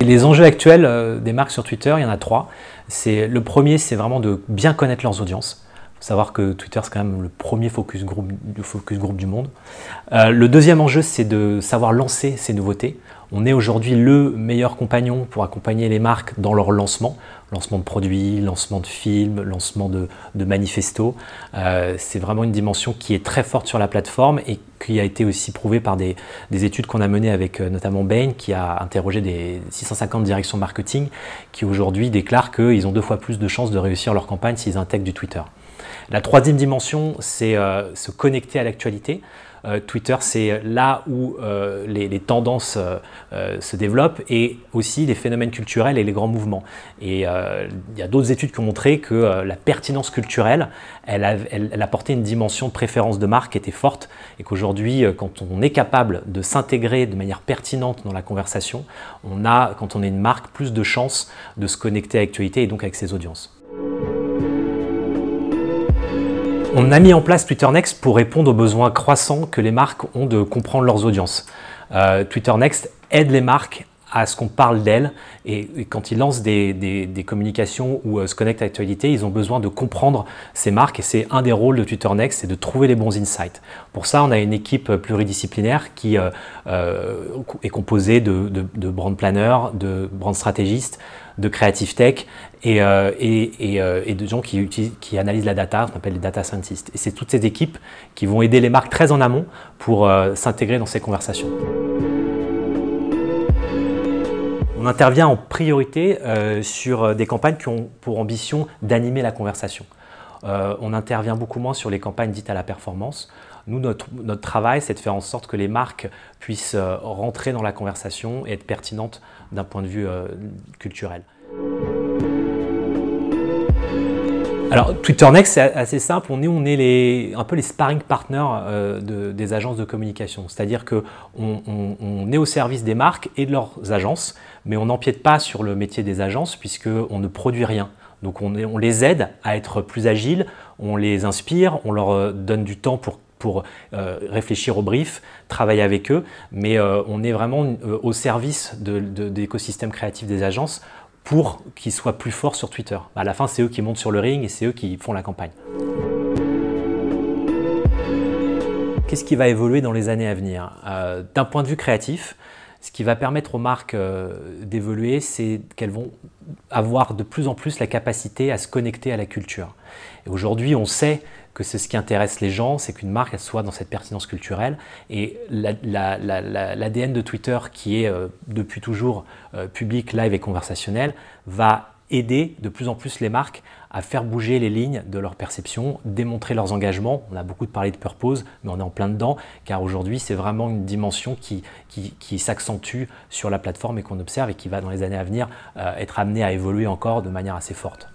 Les enjeux actuels des marques sur Twitter, il y en a trois. Le premier, c'est vraiment de bien connaître leurs audiences. Il faut savoir que Twitter, c'est quand même le premier focus group du monde. Le deuxième enjeu, c'est de savoir lancer ces nouveautés. On est aujourd'hui le meilleur compagnon pour accompagner les marques dans leur lancement de produits, lancement de films, lancement de manifestos. C'est vraiment une dimension qui est très forte sur la plateforme et qui a été aussi prouvée par des études qu'on a menées avec notamment Bain, qui a interrogé des 650 directions marketing, qui aujourd'hui déclarent qu'ils ont 2 fois plus de chances de réussir leur campagne s'ils intègrent du Twitter. La troisième dimension, c'est se connecter à l'actualité. Twitter, c'est là où les tendances se développent et aussi les phénomènes culturels et les grands mouvements. Et il y a d'autres études qui ont montré que la pertinence culturelle, elle apportait une dimension de préférence de marque qui était forte et qu'aujourd'hui, quand on est capable de s'intégrer de manière pertinente dans la conversation, on a, quand on est une marque, plus de chances de se connecter à l'actualité et donc avec ses audiences. On a mis en place Twitter Next pour répondre aux besoins croissants que les marques ont de comprendre leurs audiences. Twitter Next aide les marques à ce qu'on parle d'elles et quand ils lancent des communications ou se connectent à l'actualité, ils ont besoin de comprendre ces marques et c'est un des rôles de Twitter Next, c'est de trouver les bons insights. Pour ça, on a une équipe pluridisciplinaire qui est composée de brand planners, de brand stratégistes, de creative tech et de gens qui analysent la data, on appelle les data scientists. Et c'est toutes ces équipes qui vont aider les marques très en amont pour s'intégrer dans ces conversations. On intervient en priorité sur des campagnes qui ont pour ambition d'animer la conversation. On intervient beaucoup moins sur les campagnes dites à la performance. Nous, notre travail, c'est de faire en sorte que les marques puissent rentrer dans la conversation et être pertinentes d'un point de vue culturel. Alors, Twitter Next, c'est assez simple. On est un peu les sparring partners des agences de communication. C'est-à-dire qu'on est au service des marques et de leurs agences, mais on n'empiète pas sur le métier des agences puisqu'on ne produit rien. Donc, on les aide à être plus agiles, on les inspire, on leur donne du temps pour réfléchir au brief, travailler avec eux, mais on est vraiment au service de l'écosystème créatif des agences pour qu'ils soient plus forts sur Twitter. À la fin, c'est eux qui montent sur le ring et c'est eux qui font la campagne. Qu'est-ce qui va évoluer dans les années à venir? D'un point de vue créatif, ce qui va permettre aux marques d'évoluer, c'est qu'elles vont avoir de plus en plus la capacité à se connecter à la culture. Et aujourd'hui, on sait que c'est ce qui intéresse les gens, c'est qu'une marque elle soit dans cette pertinence culturelle. Et l'ADN de Twitter, qui est depuis toujours public, live et conversationnel, va aider de plus en plus les marques à faire bouger les lignes de leur perception, démontrer leurs engagements. On a beaucoup parlé de purpose, mais on est en plein dedans, car aujourd'hui, c'est vraiment une dimension qui s'accentue sur la plateforme et qu'on observe et qui va, dans les années à venir, être amenée à évoluer encore de manière assez forte.